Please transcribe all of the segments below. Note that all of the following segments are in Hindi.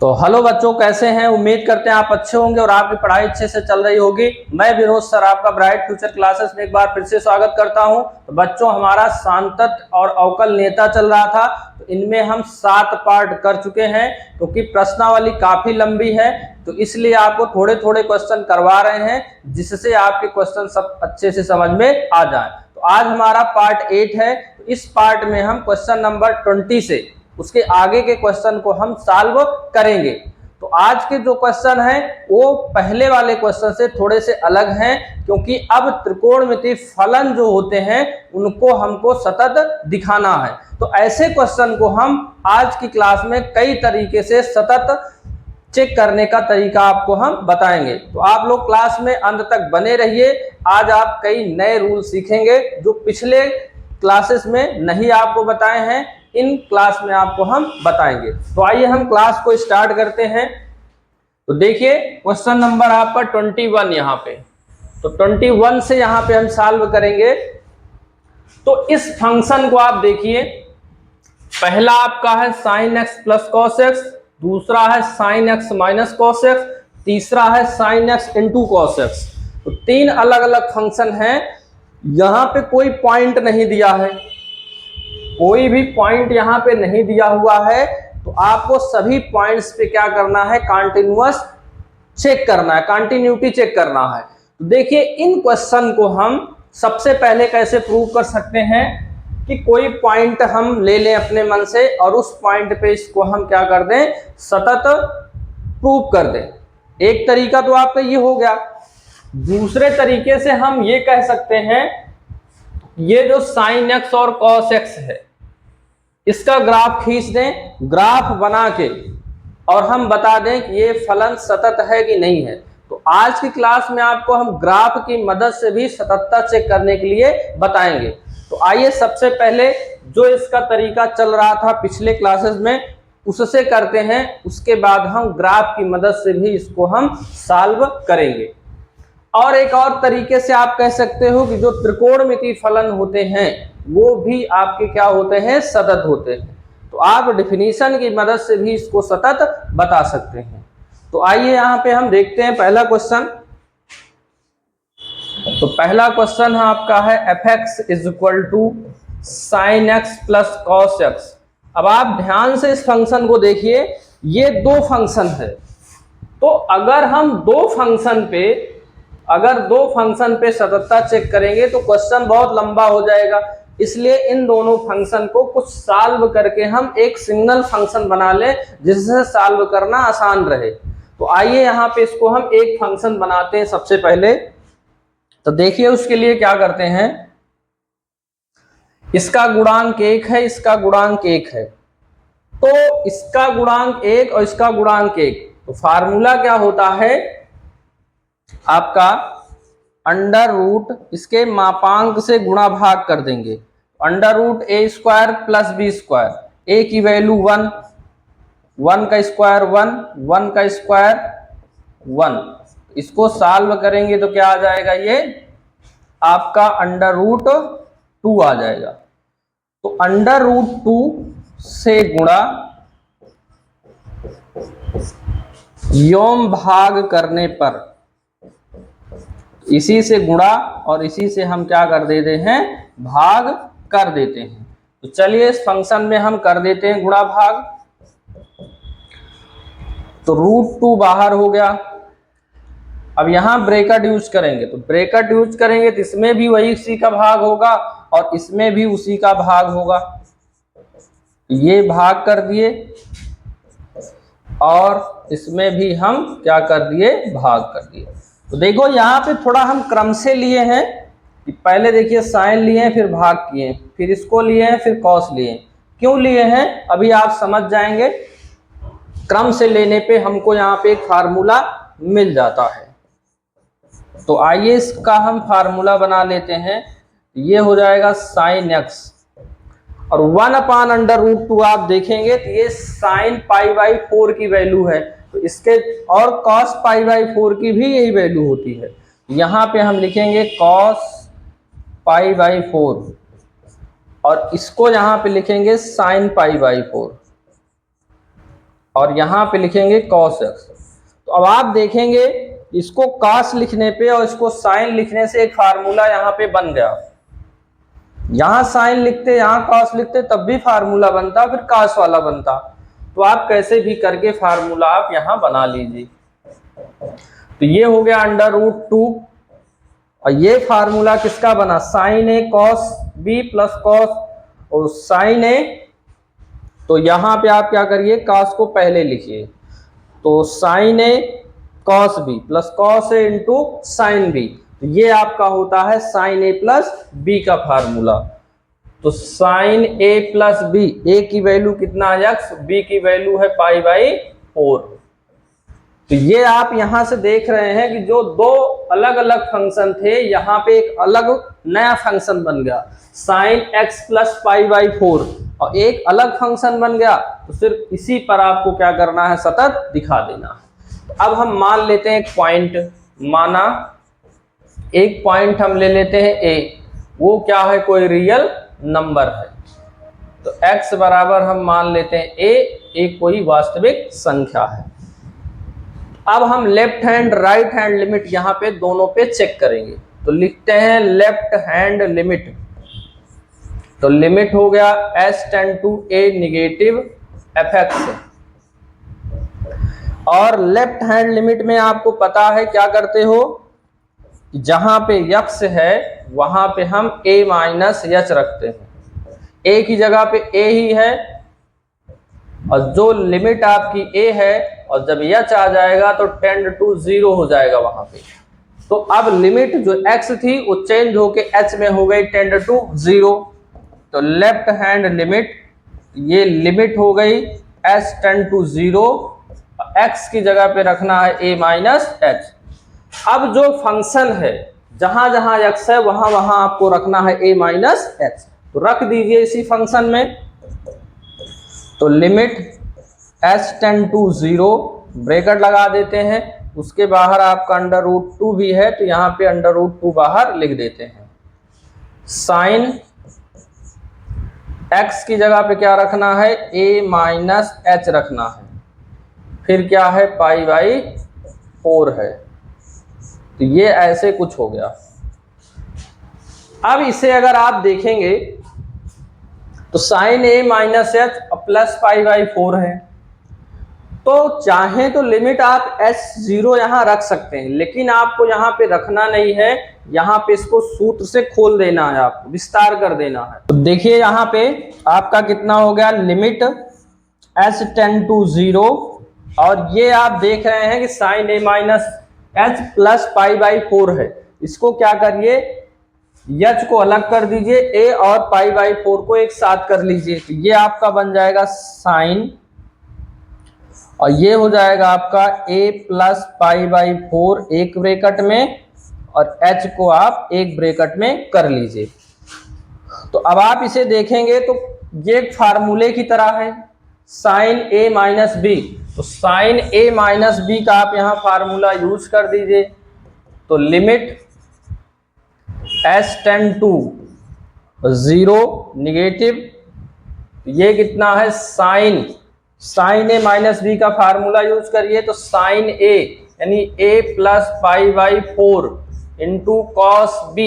तो हेलो बच्चों, कैसे हैं। उम्मीद करते हैं आप अच्छे होंगे और आपकी पढ़ाई अच्छे से चल रही होगी। मैं विनोद सर आपका ब्राइट फ्यूचर क्लासेस में एक बार फिर से स्वागत करता हूं। तो बच्चों, हमारा सांतत और अवकल नेता चल रहा था, तो इनमें हम 7 पार्ट कर चुके हैं। क्योंकि प्रश्नावली काफी लंबी है तो इसलिए आपको थोड़े थोड़े क्वेश्चन करवा रहे हैं, जिससे आपके क्वेश्चन सब अच्छे से समझ में आ जाए। तो आज हमारा पार्ट 8 है। तो इस पार्ट में हम क्वेश्चन नंबर 20 से उसके आगे के क्वेश्चन को हम सॉल्व करेंगे। तो आज के जो क्वेश्चन हैं वो पहले वाले क्वेश्चन से थोड़े से अलग हैं, क्योंकि अब त्रिकोणमितीय फलन जो होते हैं उनको हमको सतत दिखाना है। तो ऐसे क्वेश्चन को हम आज की क्लास में कई तरीके से सतत चेक करने का तरीका आपको हम बताएंगे। तो आप लोग क्लास में अंत तक बने रहिए। आज आप कई नए रूल सीखेंगे जो पिछले क्लासेस में नहीं आपको बताए हैं, इन क्लास में आपको हम बताएंगे। तो आइए हम क्लास को स्टार्ट करते हैं। तो देखिए क्वेश्चन नंबर आपका 21 यहाँ पे। तो 21 से यहाँ पे हम सॉल्व करेंगे। तो इस फंक्शन को आप देखिए, पहला आपका है sin x plus cos x, दूसरा है sin x minus cos x, तीसरा है sin x into cos x. तो 3 अलग अलग फंक्शन हैं। यहाँ पे कोई पॉइंट नहीं दिया है, कोई भी पॉइंट यहाँ पे नहीं दिया हुआ है। तो आपको सभी पॉइंट्स पे क्या करना है, कंटिन्यूअस चेक करना है, कंटिन्यूटी चेक करना है। तो देखिए इन क्वेश्चन को हम सबसे पहले कैसे प्रूव कर सकते हैं कि कोई पॉइंट हम ले लें अपने मन से और उस पॉइंट पे इसको हम क्या कर दें, सतत प्रूव कर दें। एक तरीका तो आपका ये हो गया। दूसरे तरीके से हम ये कह सकते हैं, ये जो sin x और cos x है इसका ग्राफ खींच दें, ग्राफ बना के और हम बता दें कि ये फलन सतत है कि नहीं है। तो आज की क्लास में आपको हम ग्राफ की मदद से भी सततता चेक करने के लिए बताएंगे। तो आइए सबसे पहले जो इसका तरीका चल रहा था पिछले क्लासेस में उससे करते हैं, उसके बाद हम ग्राफ की मदद से भी इसको हम सॉल्व करेंगे। और एक और तरीके से आप कह सकते हो कि जो त्रिकोणमितीय फलन होते हैं वो भी आपके क्या होते हैं, सतत होते हैं। तो आप डेफिनेशन की मदद से भी इसको सतत बता सकते हैं। तो आइए यहाँ पे हम देखते हैं पहला क्वेश्चन। तो पहला क्वेश्चन है आपका है fx is equal to sine x plus cos x. अब आप ध्यान से इस फंक्शन को देखिए, ये 2 फंक्शन है। तो अगर हम दो फंक्शन पे सततता चेक करेंगे तो क्वेश्चन बहुत लंबा हो जाएगा। इसलिए इन दोनों फंक्शन को कुछ सॉल्व करके हम एक सिंगल फंक्शन बना लें जिससे सॉल्व करना आसान रहे। तो आइए यहाँ पे इसको हम एक फंक्शन बनाते हैं सबसे पहले। तो देखिए उसके लिए क्या करते हैं, इसका गुणांक 1 है, इसका गुणांक 1 है। तो इसका गुणांक 1 और इसका गुणांक 1, तो फार्मूला क्या होता है आपका, अंडर रूट इसके मापांक से गुणा भाग कर देंगे। अंडर रूट ए स्क्वायर प्लस बी स्क्वायर, ए की वैल्यू 1, 1 का स्क्वायर 1, 1 का स्क्वायर 1। इसको सॉल्व करेंगे तो क्या आ जाएगा, ये आपका अंडर रूट 2 आ जाएगा। तो अंडर रूट 2 से गुणा योम भाग करने पर, इसी से गुणा और इसी से हम क्या कर देते हैं, भाग कर देते हैं। तो चलिए इस फंक्शन में हम कर देते हैं गुणा भाग। तो रूट 2 बाहर हो गया। अब यहां ब्रैकेट यूज करेंगे, तो ब्रैकेट यूज करेंगे तो इसमें भी वही उसी का भाग होगा और इसमें भी उसी का भाग होगा। ये भाग कर दिए और इसमें भी हम क्या कर दिए, भाग कर दिए। तो देखो यहाँ पे थोड़ा हम क्रम से लिए हैं कि पहले देखिए साइन लिए हैं, फिर भाग किए, फिर इसको लिए हैं, फिर कॉस लिए। क्यों लिए हैं अभी आप समझ जाएंगे। क्रम से लेने पे हमको यहाँ पे एक फार्मूला मिल जाता है। तो आइए इसका हम फार्मूला बना लेते हैं। ये हो जाएगा साइन एक्स और 1/√2 आप देखेंगे तो ये साइन π/4 की वैल्यू है। तो इसके और cos π/4 की भी यही वैल्यू होती है। यहाँ पे हम लिखेंगे cos π/4 और इसको यहाँ पे लिखेंगे sin π/4। और यहाँ पे लिखेंगे cos x। तो अब आप देखेंगे इसको cos लिखने पे और इसको sin लिखने से एक फार्मूला यहाँ पे बन गया। यहाँ sin लिखते, यहाँ cos लिखते तब भी फार्मूला बनता, फिर cos वाला बनता। तो आप कैसे भी करके फार्मूला आप यहाँ बना लीजिए। तो ये हो गया √2 और ये फार्मूला किसका बना, sin a cos b plus cos और sin a। तो यहाँ पे आप क्या करिए, cos को पहले लिखिए, तो sin a cos b plus cos a into sin b। ये आपका होता है sin a प्लस b का फार्मूला। तो sin a plus b, a की वैल्यू कितना है x, b की वैल्यू है π/4। तो ये आप यहां से देख रहे हैं कि जो दो अलग अलग फंक्शन थे, यहाँ पे एक अलग नया फंक्शन बन गया sin x प्लस π/4 और एक अलग फंक्शन बन गया। तो सिर्फ इसी पर आपको क्या करना है, सतत दिखा देना है। तो अब हम मान लेते हैं एक पॉइंट, माना एक पॉइंट हम ले लेते हैं a, वो क्या है, कोई रियल नंबर है। तो x बराबर हम मान लेते हैं a, एक कोई वास्तविक संख्या है। अब हम left hand right hand limit यहाँ पे दोनों पे चेक करेंगे। तो लिखते हैं लेफ्ट हैंड लिमिट। तो लिमिट हो गया s tend to a negative fx। और लेफ्ट हैंड लिमिट में आपको पता है क्या करते हो, जहां पे x है वहां पे हम a माइनस h रखते हैं। a की जगह पे a ही है और जो लिमिट आपकी a है और जब h आ जाएगा तो टेंड टू 0 हो जाएगा वहां पे। तो अब लिमिट जो x थी वो चेंज होके h में हो गई टेंड टू 0। तो लेफ्ट हैंड लिमिट, ये लिमिट हो गई s टेंड टू 0, x की जगह पे रखना है a माइनस h। अब जो फंक्शन है जहां जहां x है वहां वहां आपको रखना है a माइनस h। तो रख दीजिए इसी फंक्शन में। तो limit s tend to 0, bracket लगा देते हैं, उसके बाहर आपका √2 भी है तो यहाँ पे √2 बाहर लिख देते हैं। साइन x की जगह पे क्या रखना है, a माइनस h रखना है, फिर क्या है π/4 है। तो ये ऐसे कुछ हो गया। अब इसे अगर आप देखेंगे तो sine a minus h plus π/4 है। तो चाहे तो लिमिट आप s0 यहाँ रख सकते हैं, लेकिन आपको यहाँ पे रखना नहीं है, यहाँ पे इसको सूत्र से खोल देना है, आपको विस्तार कर देना है। तो देखिए यहाँ पे आपका कितना हो गया, लिमिट s टेंड टू 0 और ये आप देख रहे हैं कि sine a minus h plus π/4 है। इसको क्या करिए, h को अलग कर दीजिए, a और π/4 को एक साथ कर लीजिए। तो ये आपका बन जाएगा साइन और ये हो जाएगा आपका a प्लस π/4 एक ब्रैकेट में और h को आप एक ब्रैकेट में कर लीजिए। तो अब आप इसे देखेंगे तो ये एक फार्मूले की तरह है, साइन a माइनस b। तो साइन a माइनस b का आप यहाँ फार्मूला यूज कर दीजिए। तो limit s tend to 0 negative, ये कितना है साइन a माइनस b का फार्मूला यूज करिए। तो साइन a यानी a plus π/4 into cos b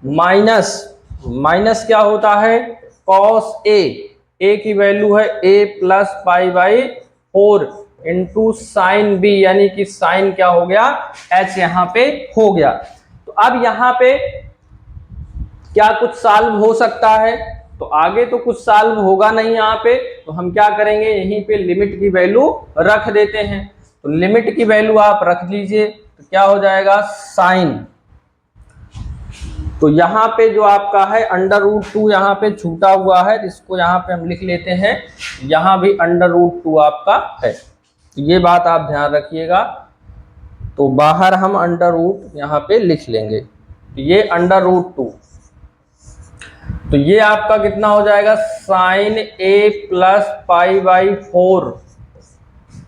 minus क्या होता है, कॉस a की वैल्यू है a plus π/4 into sine b, यानी कि साइन क्या हो गया, h यहाँ पे हो गया। तो अब यहाँ पे क्या कुछ सॉल्व हो सकता है, तो आगे तो कुछ सॉल्व होगा नहीं यहाँ पे, तो हम क्या करेंगे, यहीं पे लिमिट की वैल्यू रख देते हैं। तो लिमिट की वैल्यू आप रख लीजिए, तो क्या हो जाएगा साइन। तो यहाँ पे जो आपका है √2 यहाँ पे छूटा हुआ है, इसको यहाँ पे हम लिख लेते हैं, यहाँ भी √2 आपका है। तो ये बात आप ध्यान रखिएगा। तो बाहर हम √, यहाँ पे लिख लेंगे, तो ये √2। तो ये आपका कितना हो जाएगा, साइन a प्लस π/4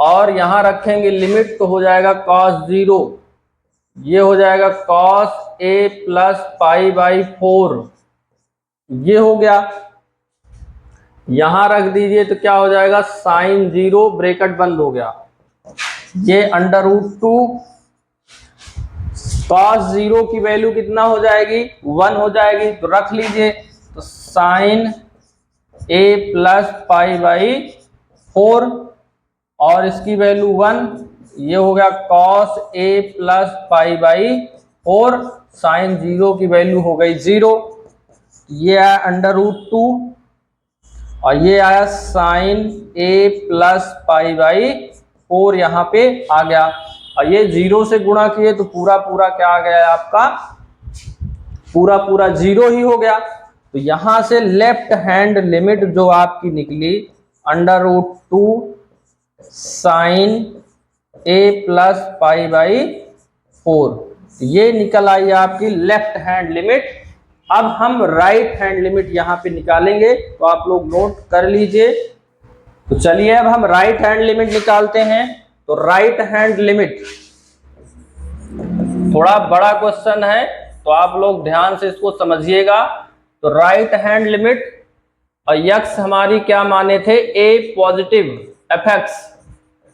और यहाँ रखेंगे लिमिट तो हो जाएगा cos 0, ये हो जाएगा cos a प्लस π/4, ये हो गया। यहां रख दीजिए तो क्या हो जाएगा, साइन 0, ब्रैकेट बंद हो गया। ये √2 cos 0 की वैल्यू कितना हो जाएगी, 1 हो जाएगी। तो रख लीजिए, तो साइन a प्लस π/4 और इसकी वैल्यू 1, ये हो गया cos a प्लस π/4, साइन 0 की वैल्यू हो गई 0। ये आया √2 और ये आया साइन a प्लस π/4, यहाँ पे आ गया। और ये 0 से गुणा किए तो पूरा पूरा क्या आ गया आपका, पूरा पूरा 0 ही हो गया। तो यहां से लेफ्ट हैंड लिमिट जो आपकी निकली √2 साइन a प्लस π/4, ये निकल आई आपकी लेफ्ट हैंड लिमिट। अब हम राइट हैंड लिमिट यहां पे निकालेंगे, तो आप लोग नोट कर लीजिए। तो चलिए अब हम राइट हैंड लिमिट निकालते हैं। तो राइट हैंड लिमिट थोड़ा बड़ा क्वेश्चन है, तो आप लोग ध्यान से इसको समझिएगा। तो राइट हैंड लिमिट, और यक्स हमारी क्या माने थे, a पॉजिटिव fx,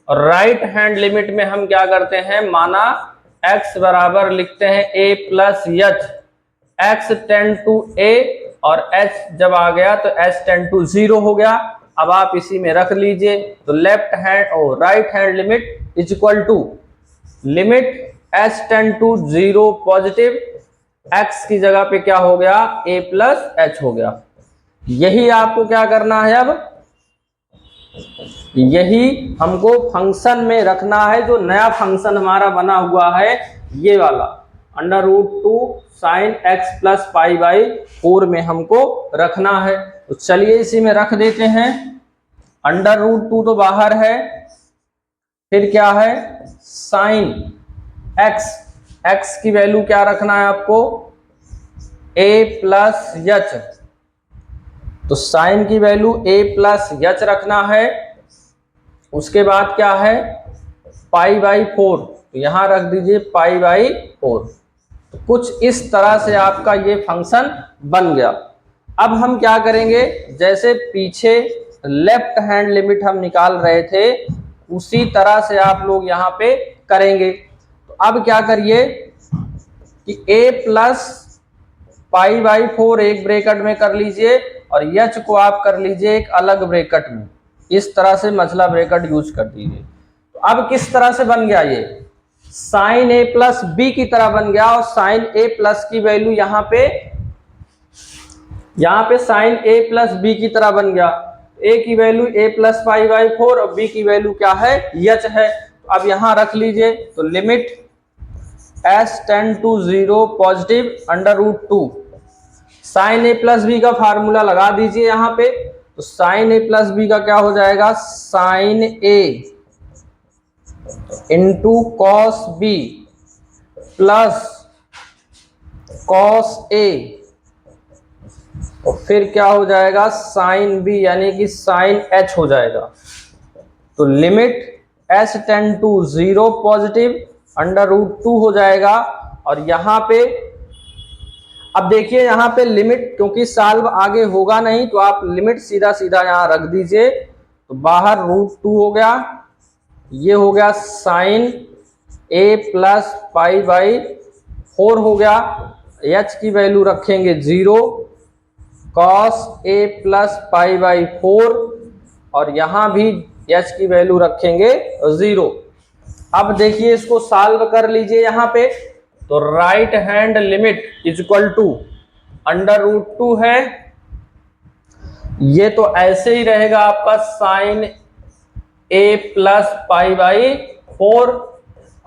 और राइट हैंड लिमिट में हम क्या करते हैं, माना x बराबर लिखते हैं a plus h, x tends to a और h जब आ गया तो h टेंड टू 0 हो गया। अब आप इसी में रख लीजिए, तो लेफ्ट हैंड और right hand limit is equal to limit h tends to 0 positive, x की जगह पे क्या हो गया, a प्लस h हो गया। यही आपको क्या करना है, अब यही हमको फंक्शन में रखना है। जो नया फंक्शन हमारा बना हुआ है ये वाला √2 साइन x प्लस π/4 में हमको रखना है। तो चलिए इसी में रख देते हैं। √2 तो बाहर है, फिर क्या है साइन x की वैल्यू क्या रखना है आपको, a प्लस h, तो साइन की वैल्यू a प्लस h रखना है। उसके बाद क्या है π/4, तो यहां रख दीजिए π/4। तो कुछ इस तरह से आपका ये फंक्शन बन गया। अब हम क्या करेंगे, जैसे पीछे लेफ्ट हैंड लिमिट हम निकाल रहे थे उसी तरह से आप लोग यहाँ पे करेंगे। तो अब क्या करिए कि a प्लस π/4 एक ब्रैकेट में कर लीजिए और h को आप कर लीजिए एक अलग ब्रैकेट में। इस तरह से मसला ब्रैकेट यूज कर दीजिए। तो अब किस तरह से बन गया, ये साइन a प्लस b की तरह बन गया। और साइन a प्लस की वैल्यू यहाँ पे साइन a प्लस b की तरह बन गया। a की वैल्यू a प्लस π/4 और b की वैल्यू क्या है, h है। तो अब यहां रख लीजिए, तो limit s tend to 0 positive √2 sine a plus b का फार्मूला लगा दीजिए यहाँ पे। तो साइन a प्लस b का क्या हो जाएगा, sine a into cos b plus cos a, और फिर क्या हो जाएगा साइन b यानी कि साइन h हो जाएगा। तो limit s tend to 0 positive √2 हो जाएगा। और यहाँ पे अब देखिए, यहाँ पे लिमिट क्योंकि सॉल्व आगे होगा नहीं, तो आप लिमिट सीधा सीधा यहाँ रख दीजिए। तो बाहर √2 हो गया, ये हो गया साइन a प्लस π/4 हो गया। h की वैल्यू रखेंगे 0, cos a प्लस π/4, और यहाँ भी h की वैल्यू रखेंगे 0। अब देखिए इसको सॉल्व कर लीजिए यहाँ पे। तो right hand limit is equal to √2 है, ये तो ऐसे ही रहेगा आपका साइन a प्लस π/4,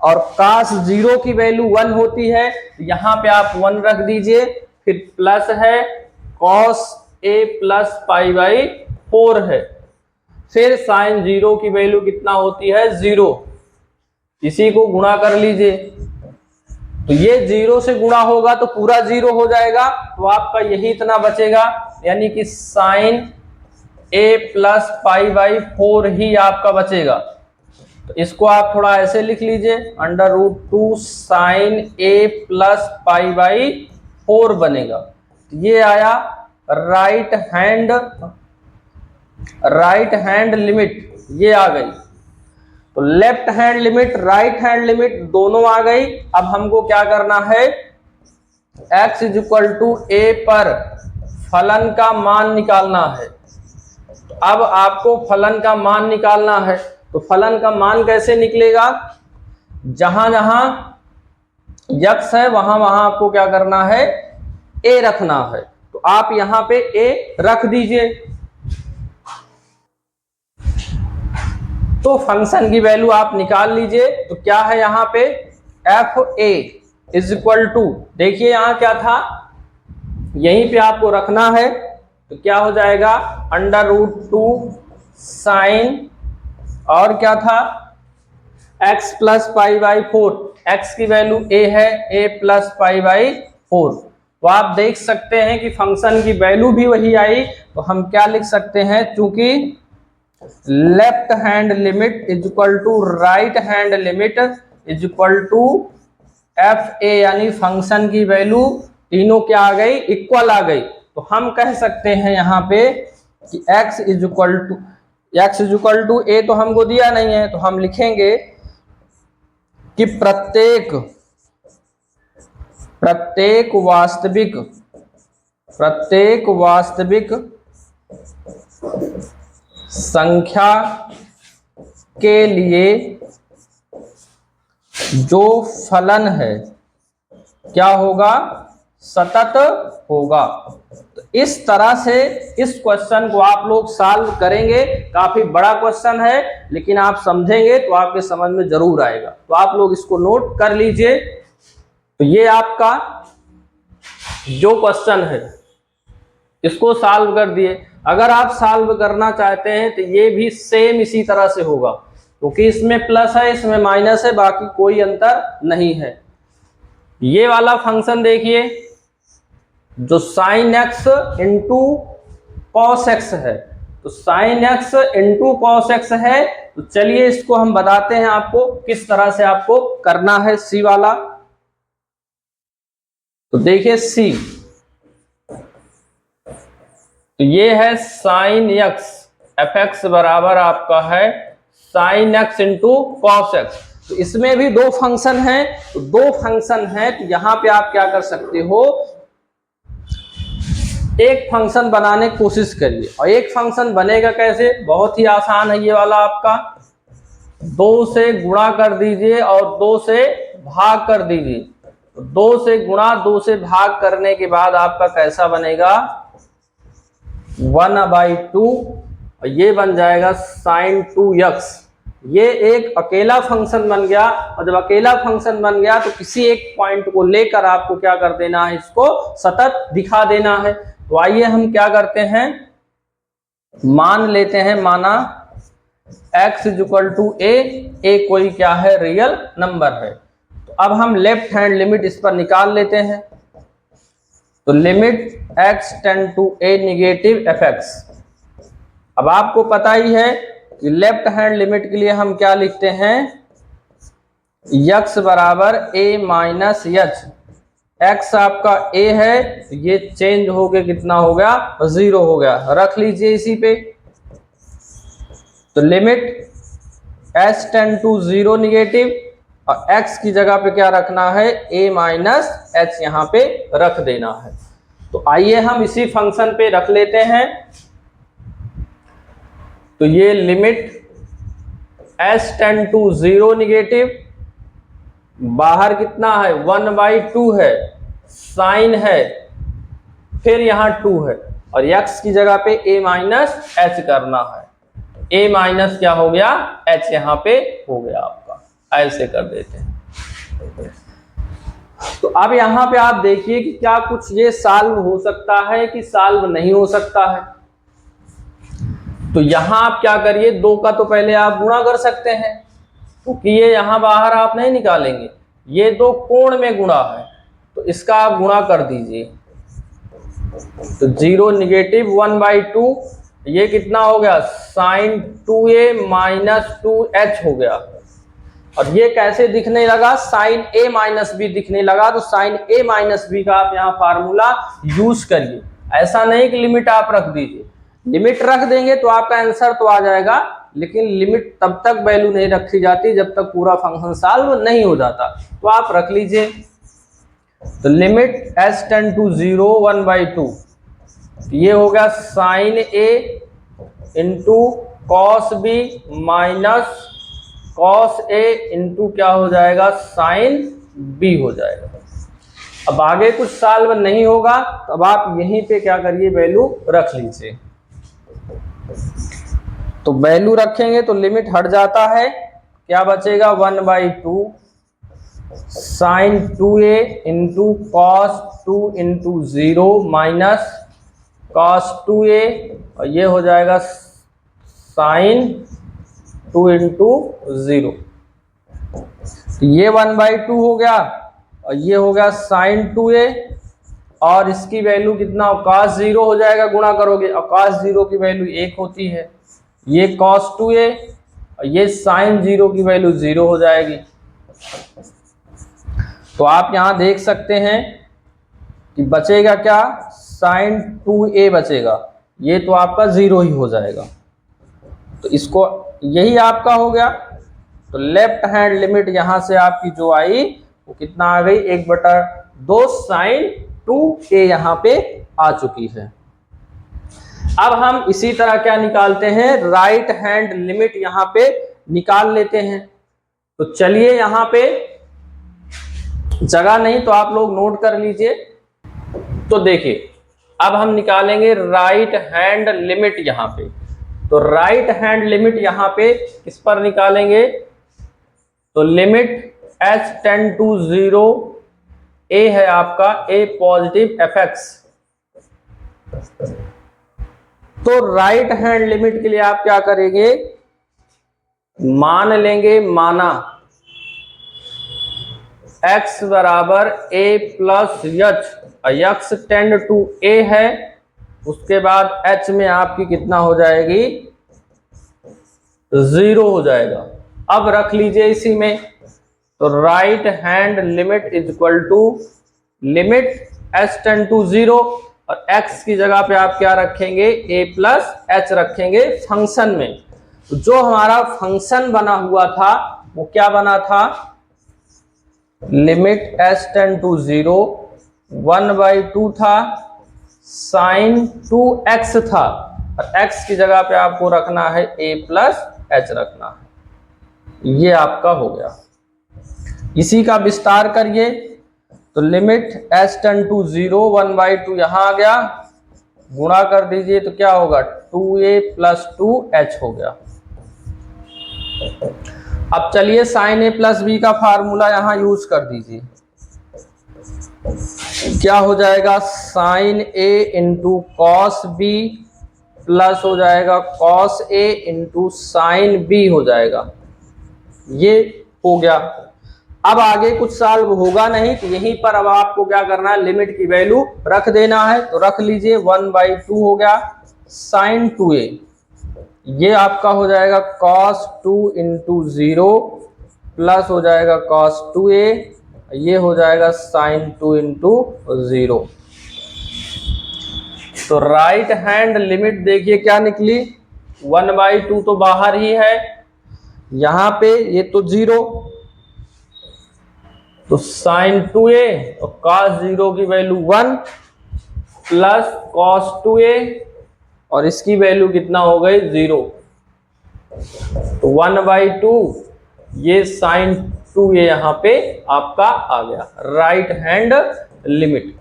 और cos 0 की वैल्यू 1 होती है, यहां पे आप 1 रख दीजिए। फिर प्लस है cos a प्लस π/4 है, फिर साइन 0 की वैल्यू कितना होती है, 0। इसी को गुणा कर लीजिए, तो ये 0 से गुणा होगा तो पूरा 0 हो जाएगा। तो आपका यही इतना बचेगा, यानी कि साइन a प्लस π/4 ही आपका बचेगा। तो इसको आप थोड़ा ऐसे लिख लीजिए, √2 साइन a प्लस π/4 बनेगा। ये आया right hand right hand limit ये आ गई। तो left hand limit, right hand limit दोनों आ गई। अब हमको क्या करना है, x is equal to a पर फलन का मान निकालना है। तो अब आपको फलन का मान निकालना है, तो फलन का मान कैसे निकलेगा, जहां जहां x है वहां वहां आपको क्या करना है, a रखना है। तो आप यहां पे a रख दीजिए। तो फंक्शन की वैल्यू आप निकाल लीजिए। तो क्या है यहाँ पे, F A is equal to, देखिए यहां क्या था, यहीं पे आपको रखना है। तो क्या हो जाएगा, √2 साइन, और क्या था, x plus pi by 4। x की वैल्यू a है, a प्लस पाई बाई 4। तो आप देख सकते हैं कि फंक्शन की वैल्यू भी वही आई। तो हम क्या लिख सकते हैं, चूंकि left hand limit is equal to right hand limit is equal to F A, यानी फंक्शन की वैल्यू तीनों क्या आ गई, इक्वल आ गई। तो हम कह सकते हैं यहाँ पे कि x इज इक्वल टू ए, तो हमको दिया नहीं है, तो हम लिखेंगे कि प्रत्येक वास्तविक संख्या के लिए जो फलन है क्या होगा, सतत होगा। तो इस तरह से इस क्वेश्चन को आप लोग सॉल्व करेंगे। काफी बड़ा क्वेश्चन है, लेकिन आप समझेंगे तो आपके समझ में जरूर आएगा। तो आप लोग इसको नोट कर लीजिए। तो ये आपका जो क्वेश्चन है इसको सॉल्व कर दिए। अगर आप सॉल्व करना चाहते हैं तो ये भी सेम इसी तरह से होगा, क्योंकि इसमें प्लस है, इसमें माइनस है, बाकी कोई अंतर नहीं है। ये वाला फंक्शन देखिए, जो sine x into cos x है, तो sine x into cos x है। तो चलिए इसको हम बताते हैं आपको किस तरह से आपको करना है, सी वाला। तो देखिए सी, तो ये है साइन एक्स, एफ एक्स बराबर आपका है sine x into cos x. तो इसमें भी दो फंक्शन हैं, तो दो फंक्शन हैं, तो यहां पे आप क्या कर सकते हो, एक फंक्शन बनाने की कोशिश करिए। और एक फंक्शन बनेगा कैसे, बहुत ही आसान है। ये वाला आपका 2 से गुणा कर दीजिए और 2 से भाग कर दीजिए। तो 2 से गुणा 2 से भाग करने के बाद आपका कैसा बनेगा, 1/2, और ये बन जाएगा sin 2x। ये एक अकेला फंक्शन बन गया। और जब अकेला फंक्शन बन गया तो किसी एक पॉइंट को लेकर आपको क्या कर देना है, इसको सतत दिखा देना है। तो आइए हम क्या करते हैं, मान लेते हैं, माना x इज इक्वल टू ए कोई क्या है, रियल नंबर है। तो अब हम लेफ्ट हैंड लिमिट इस पर निकाल लेते हैं। तो limit x tends to a negative fx। अब आपको पता ही है कि लेफ्ट हैंड लिमिट के लिए हम क्या लिखते हैं, x बराबर a माइनस h। x आपका a है, ये चेंज हो गया, कितना हो गया, 0 हो गया, रख लीजिए इसी पे। तो limit h tends to 0 negative, और x की जगह पे क्या रखना है, a माइनस h यहाँ पे रख देना है। तो आइए हम इसी फंक्शन पे रख लेते हैं। तो ये limit h tends to 0 negative, बाहर कितना है, 1/2 है, साइन है, फिर यहाँ 2 है, और x की जगह पे a माइनस h करना है। a माइनस क्या हो गया, h यहाँ पे हो गया आपका, ऐसे कर देते हैं। तो अब यहाँ पे आप देखिए कि क्या कुछ ये सॉल्व हो सकता है कि सॉल्व नहीं हो सकता है। तो यहाँ आप क्या करिए, 2 का तो पहले आप गुणा कर सकते हैं, क्योंकि ये यहाँ बाहर आप नहीं निकालेंगे, ये 2 कोण में गुणा है, तो इसका आप गुणा कर दीजिए। तो 0 निगेटिव 1/2, ये कितना हो गया, साइन 2a माइनस 2h हो गया। और ये कैसे दिखने लगा, साइन a माइनस b दिखने लगा। तो साइन a माइनस b का आप यहाँ फार्मूला यूज करिए, ऐसा नहीं कि लिमिट आप रख दीजिए। लिमिट रख देंगे तो आपका आंसर तो आ जाएगा, लेकिन लिमिट तब तक वैल्यू नहीं रखी जाती जब तक पूरा फंक्शन सॉल्व नहीं हो जाता। तो आप रख लीजिए, तो लिमिट s टेंड टू 0 1/2, ये हो गया sine A into cos B minus cos A into क्या हो जाएगा, साइन बी हो जाएगा। अब आगे कुछ सॉल्व नहीं होगा, तो अब आप यहीं पे क्या करिए, वैल्यू रख लीजिए। तो वैल्यू रखेंगे तो लिमिट हट जाता है, क्या बचेगा 1/2 sine 2a into cos 2 into 0 minus cos 2a, और ये हो जाएगा साइन 2 इंटू 0। ये 1/2 हो गया, और ये हो गया साइन 2a, और इसकी वैल्यू कितना, कॉस 0 हो जाएगा, गुणा करोगे, और कॉस 0 की वैल्यू 1 होती है। ये कॉस 2a और ये साइन 0 की वैल्यू 0 हो जाएगी। तो आप यहां देख सकते हैं कि बचेगा क्या, साइन 2a बचेगा, ये तो आपका 0 ही हो जाएगा। तो इसको, यही आपका हो गया। तो लेफ्ट हैंड लिमिट यहां से आपकी जो आई वो कितना आ गई, 1/2 साइन 2a यहां पे आ चुकी है। अब हम इसी तरह क्या निकालते हैं, राइट हैंड लिमिट यहां पे निकाल लेते हैं। तो चलिए, यहां पे जगह नहीं तो आप लोग नोट कर लीजिए। तो देखिए, अब हम निकालेंगे राइट हैंड लिमिट यहां पे। तो राइट हैंड लिमिट यहां पे किस पर निकालेंगे, तो limit h tends to 0, a है आपका a पॉजिटिव fx। तो राइट हैंड लिमिट के लिए आप क्या करेंगे, मान लेंगे, माना x बराबर a plus h, x tends to a है, उसके बाद h में आपकी कितना हो जाएगी, 0 हो जाएगा। अब रख लीजिए इसी में, तो right hand limit is equal to limit h tends to 0, और x की जगह पे आप क्या रखेंगे, a प्लस h रखेंगे फंक्शन में। तो जो हमारा फंक्शन बना हुआ था वो क्या बना था, लिमिट h टेंड टू 0 1/2 था, साइन 2x था, और x की जगह पे आपको रखना है a प्लस h रखना है। ये आपका हो गया। इसी का विस्तार करिए, तो लिमिट h टेंड टू 0 1/2 यहां आ गया, गुणा कर दीजिए तो क्या होगा, 2a प्लस 2h हो गया। अब चलिए साइन a प्लस b का फार्मूला यहां यूज कर दीजिए। क्या हो जाएगा, sine a into cos b plus हो जाएगा cos a into sine b हो जाएगा। ये हो गया। अब आगे कुछ सॉल्व होगा नहीं, तो यहीं पर अब आपको क्या करना है, लिमिट की वैल्यू रख देना है। तो रख लीजिए, 1/2 हो गया साइन 2a, ये आपका हो जाएगा cos 2 इंटू 0 प्लस हो जाएगा cos 2a, ये हो जाएगा साइन 2 इंटू 0। तो राइट हैंड लिमिट देखिए क्या निकली, 1/2 तो बाहर ही है, यहां पे ये तो 0, तो साइन 2a और cos 0 की वैल्यू 1 प्लस cos 2a, और इसकी वैल्यू कितना हो गई, 0। तो 1/2 ये साइन 2a यहां पे आपका आ गया राइट हैंड लिमिट।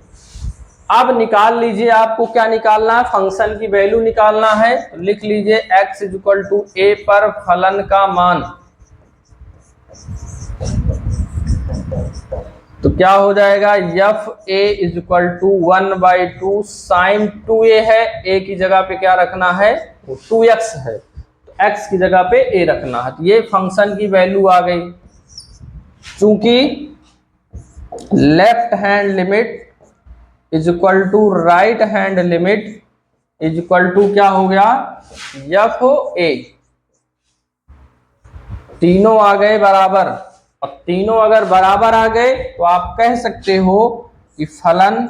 अब निकाल लीजिए, आपको क्या निकालना है, फंक्शन की वैल्यू निकालना है। तो लिख लीजिए x is equal to a पर फलन का मान। तो क्या हो जाएगा, F A is equal to 1/2 sine 2a है, a की जगह पे क्या रखना है, वो 2x है, तो x की जगह पे a रखना है। तो ये फंक्शन की वैल्यू आ गई। चूंकि left hand limit is equal to right hand limit is equal to क्या हो गया, एफ ए, तीनों आ गए बराबर। अब तीनों अगर बराबर आ गए तो आप कह सकते हो कि फलन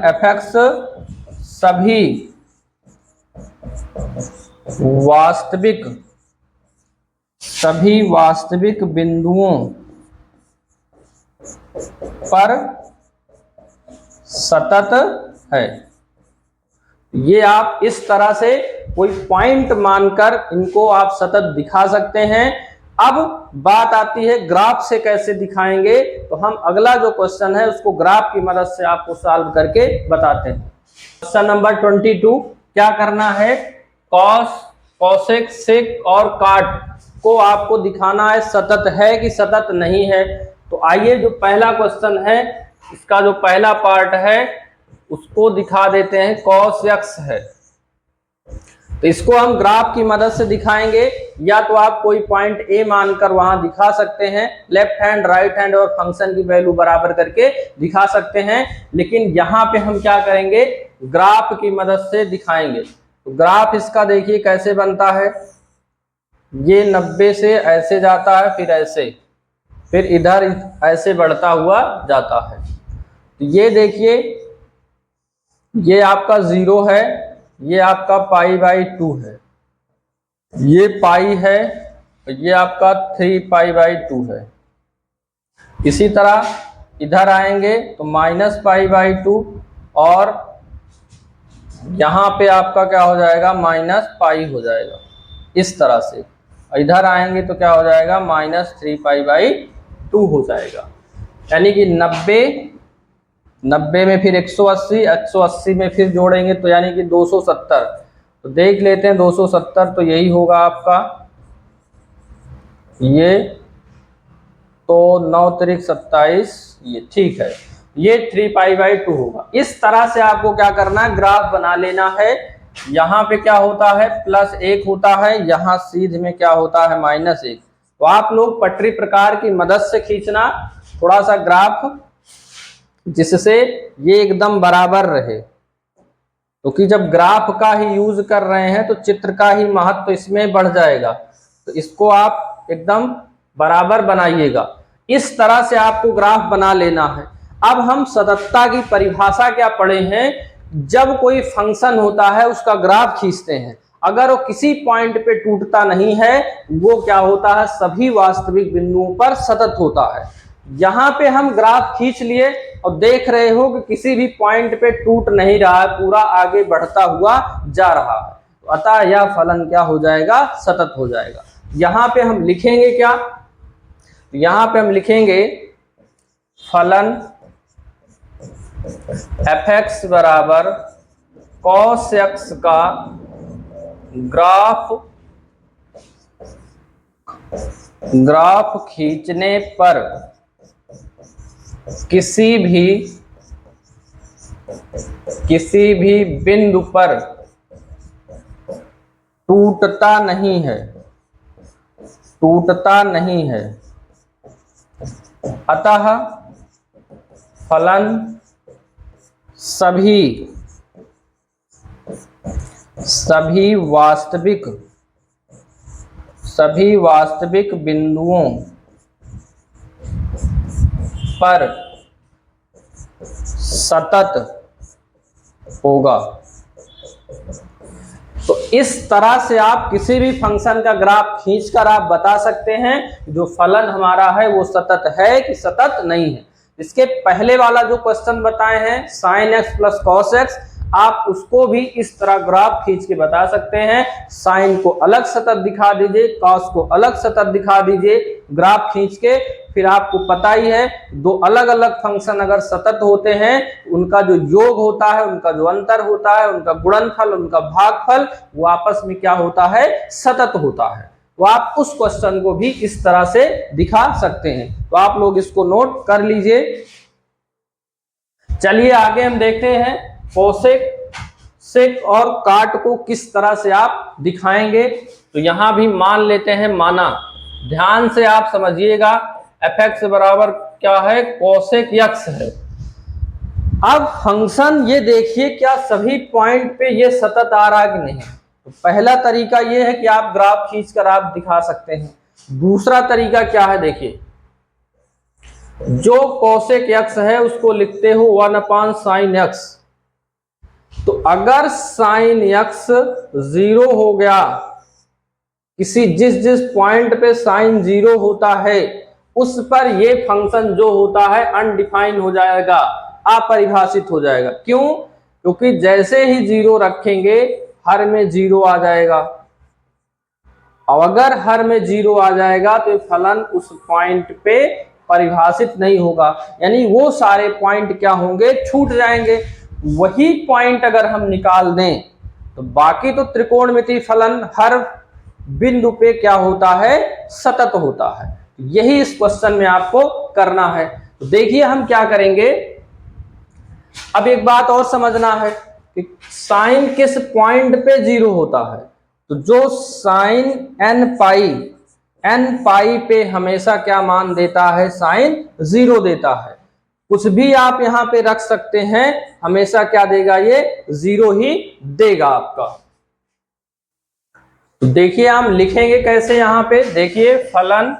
fx सभी वास्तविक बिंदुओं पर सतत है। ये आप इस तरह से कोई पॉइंट मानकर इनको आप सतत दिखा सकते हैं। अब बात आती है ग्राफ से कैसे दिखाएंगे, तो हम अगला जो क्वेश्चन है उसको ग्राफ की मदद से आपको सॉल्व करके बताते हैं। क्वेश्चन नंबर 22, क्या करना है, कॉस, कोसेक, सेक और काट को आपको दिखाना है सतत है कि सतत नहीं है। तो आइए जो पहला क्वेश्चन है इसका जो पहला पार्ट है उसको दिखा देते हैं। कॉस एक्स है तो इसको हम ग्राफ की मदद से दिखाएंगे, या तो आप कोई पॉइंट ए मानकर वहां दिखा सकते हैं, लेफ्ट हैंड राइट हैंड और फंक्शन की वैल्यू बराबर करके दिखा सकते हैं, लेकिन यहाँ पे हम क्या करेंगे, ग्राफ की मदद से दिखाएंगे। तो ग्राफ इसका देखिए कैसे बनता है, ये 90 से ऐसे जाता है, फिर ऐसे, फिर इधर ऐसे बढ़ता हुआ जाता है। तो ये देखिए ये आपका 0 है, ये आपका π/2 है, ये पाई है, ये आपका 3π/2 है। इसी तरह इधर आएंगे तो -π/2 और यहाँ पे आपका क्या हो जाएगा, -π हो जाएगा इस तरह से। इधर आएंगे तो क्या हो जाएगा, -3π/2 हो जाएगा। यानी कि 90 में फिर 180, 180 में फिर जोड़ेंगे तो यानी कि 270। तो देख लेते हैं 270 तो यही होगा आपका, ये तो 9 त्रिक 27, ये ठीक है, ये 3π/2 होगा। इस तरह से आपको क्या करना है, ग्राफ बना लेना है। यहाँ पे क्या होता है, +1 होता है, यहाँ सीध में क्या होता है, -1। तो आप लोग पटरी प्रकार की मदद से खींचना थोड़ा सा ग्राफ, जिससे ये एकदम बराबर रहे, क्योंकि जब ग्राफ का ही यूज कर रहे हैं तो चित्र का ही महत्व इसमें बढ़ जाएगा। तो इसको आप एकदम बराबर बनाइएगा। इस तरह से आपको ग्राफ बना लेना है। अब हम सततता की परिभाषा क्या पढ़े हैं, जब कोई फंक्शन होता है उसका ग्राफ खींचते हैं, अगर वो किसी पॉइंट पे टूटता नहीं है वो क्या होता है, सभी वास्तविक बिंदुओं पर सतत होता है। यहाँ पे हम ग्राफ खींच लिए और देख रहे हो कि किसी भी पॉइंट पे टूट नहीं रहा है, पूरा आगे बढ़ता हुआ जा रहा है, तो अतः यह फलन क्या हो जाएगा, सतत हो जाएगा। यहाँ पे हम लिखेंगे क्या, यहाँ पे हम लिखेंगे फलन f(x) बराबर cos x का ग्राफ खींचने पर किसी भी बिंदु पर टूटता नहीं है, अतः फलन सभी वास्तविक बिंदुओं पर सतत होगा। तो इस तरह से आप किसी भी फंक्शन का ग्राफ खींचकर आप बता सकते हैं जो फलन हमारा है वो सतत है कि सतत नहीं है। इसके पहले वाला जो क्वेश्चन बताए हैं sin x + cos x, आप उसको भी इस तरह ग्राफ खींच के बता सकते हैं। साइन को अलग सतत दिखा दीजिए, कॉस को अलग सतत दिखा दीजिए ग्राफ खींच के। फिर आपको पता ही है दो अलग अलग फंक्शन अगर सतत होते हैं उनका जो योग होता है, उनका जो अंतर होता है, उनका गुणनफल, उनका भागफल, वो आपस में क्या होता है, सतत होता है। तो आप उस क्वेश्चन को भी इस तरह से दिखा सकते हैं। तो आप लोग इसको नोट कर लीजिए। चलिए आगे हम देखते हैं कोसेक, सेक और काट को किस तरह से आप दिखाएंगे। तो यहां भी मान लेते हैं, माना, ध्यान से आप समझिएगा। f(x) बराबर क्या है, कोसेक x है। अब फंक्शन ये देखिए क्या सभी पॉइंट पे ये सतत आ रहा है कि नहीं। तो पहला तरीका ये है कि आप ग्राफ खींचकर आप दिखा सकते हैं। दूसरा तरीका क्या है, देखिए, जो कोसेक x है उसको लिखते हो 1/sin x। तो अगर साइन यक्स 0 हो गया, किसी जिस पॉइंट पे साइन 0 होता है उस पर ये फंक्शन जो होता है अनडिफाइन हो जाएगा, अपरिभाषित हो जाएगा। क्यों? क्योंकि जैसे ही 0 रखेंगे हर में 0 आ जाएगा, और अगर हर में 0 आ जाएगा तो फलन उस पॉइंट पे परिभाषित नहीं होगा, यानी वो सारे पॉइंट क्या होंगे, छूट जाएंगे। वही पॉइंट अगर हम निकाल दें तो बाकी तो त्रिकोणमितीय फलन हर बिंदु पे क्या होता है, सतत होता है। यही इस क्वेश्चन में आपको करना है। तो देखिए हम क्या करेंगे। अब एक बात और समझना है कि साइन किस पॉइंट पे 0 होता है। तो जो साइन n पाई पे हमेशा क्या मान देता है, साइन 0 देता है। कुछ भी आप यहां पे रख सकते हैं, हमेशा क्या देगा, ये 0 ही देगा आपका। तो देखिए हम लिखेंगे कैसे, यहां पे देखिए फलन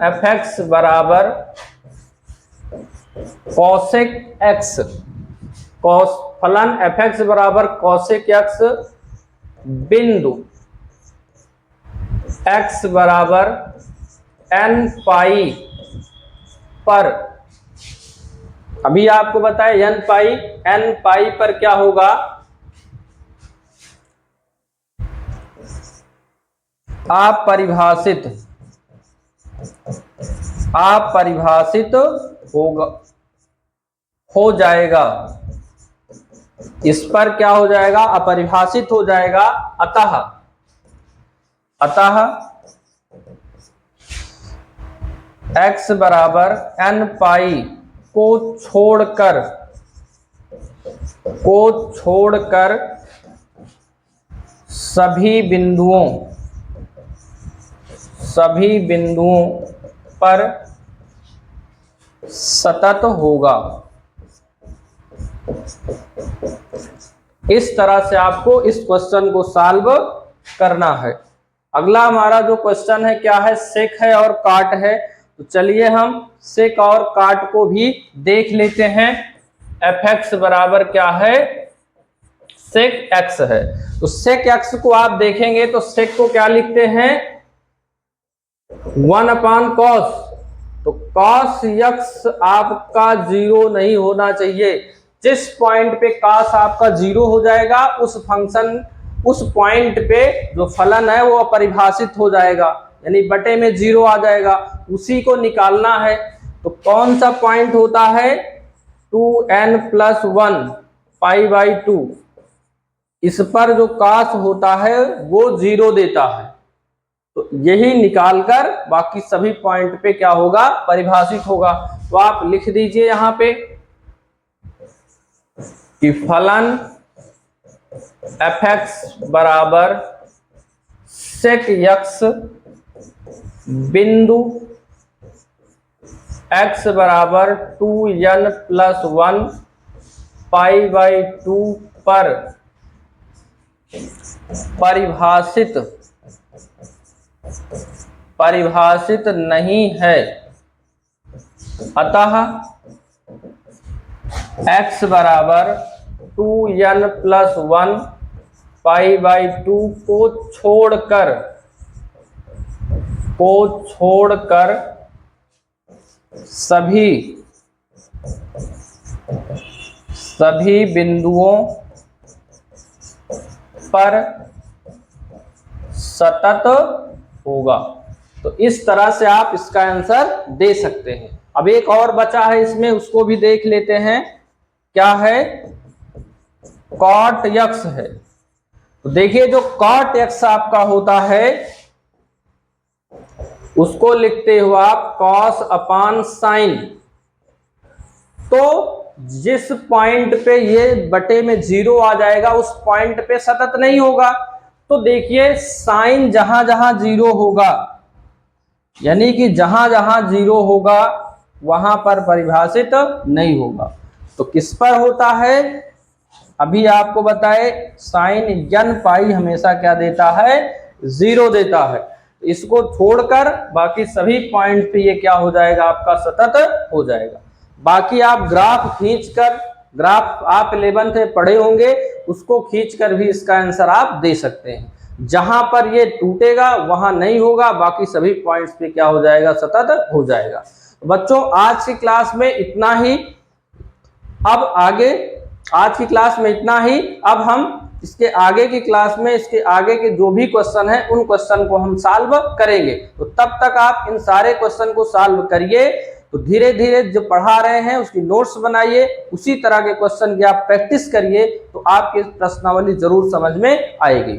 fx बराबर कॉसेक x, फलन fx बराबर कॉसेक x बिंदु x बराबर n पाई पर। अभी आपको बताए n पाई पर क्या होगा, अपरिभाषित होगा, हो जाएगा। इस पर क्या हो जाएगा, अपरिभाषित हो जाएगा। अतः x बराबर n पाई को छोड़कर सभी बिंदुओं पर सतत होगा। इस तरह से आपको इस क्वेश्चन को सॉल्व करना है। अगला हमारा जो क्वेश्चन है क्या है, सेक है और काट है। तो चलिए हम सेक और काट को भी देख लेते हैं। fx बराबर क्या है, सेक x है। तो सेक x को आप देखेंगे तो सेक को क्या लिखते हैं, 1/cos। तो cos x आपका 0 नहीं होना चाहिए। जिस पॉइंट पे cos आपका 0 हो जाएगा उस पॉइंट पे जो फलन है वो अपरिभाषित हो जाएगा, यानी बटे में 0 आ जाएगा, उसी को निकालना है। तो कौन सा पॉइंट होता है, 2n+1 π/2। इस पर जो cos होता है वो 0 देता है। तो यही निकालकर बाकी सभी पॉइंट पे क्या होगा, परिभाषित होगा। तो आप लिख दीजिए यहां पे कि फलन fx बराबर सेक x बिंदु x बराबर 2n+1 π/2 पर परिभाषित नहीं है। अतः x बराबर 2n+1 π/2 को छोड़कर सभी बिंदुओं पर सतत होगा। तो इस तरह से आप इसका आंसर दे सकते हैं। अब एक और बचा है इसमें, उसको भी देख लेते हैं। क्या है, cot x है। तो देखिए जो cot x आपका होता है उसको लिखते हो आप cos/sin। तो जिस पॉइंट पे ये बटे में 0 आ जाएगा उस पॉइंट पे सतत नहीं होगा। तो देखिए साइन जहां जहां 0 होगा, यानी कि जहां जहां 0 होगा वहां पर परिभाषित नहीं होगा। तो किस पर होता है, अभी आपको बताए साइन n पाई हमेशा क्या देता है, 0 देता है। इसको छोड़कर बाकी सभी पॉइंट पे ये क्या हो जाएगा, आपका सतत हो जाएगा। बाकी आप ग्राफ खींचकर ग्राफ आप 11th में पढ़े होंगे, उसको खींचकर भी इसका आंसर आप दे सकते हैं। जहां पर ये टूटेगा वहां नहीं होगा, बाकी सभी पॉइंट्स पे क्या हो जाएगा, सतत हो जाएगा। बच्चों आज की क्लास में इतना ही। अब आगे आज की क्लास में इतना ही। अब हम इसके आगे की क्लास में इसके आगे के जो भी क्वेश्चन हैं उन क्वेश्चन को हम सॉल्व करेंगे। तो तब तक आप इन सारे क्वेश्चन को सॉल्व करिए। तो धीरे धीरे जो पढ़ा रहे हैं उसकी नोट्स बनाइए, उसी तरह के क्वेश्चन की आप प्रैक्टिस करिए, तो आपकी प्रश्नावली जरूर समझ में आएगी।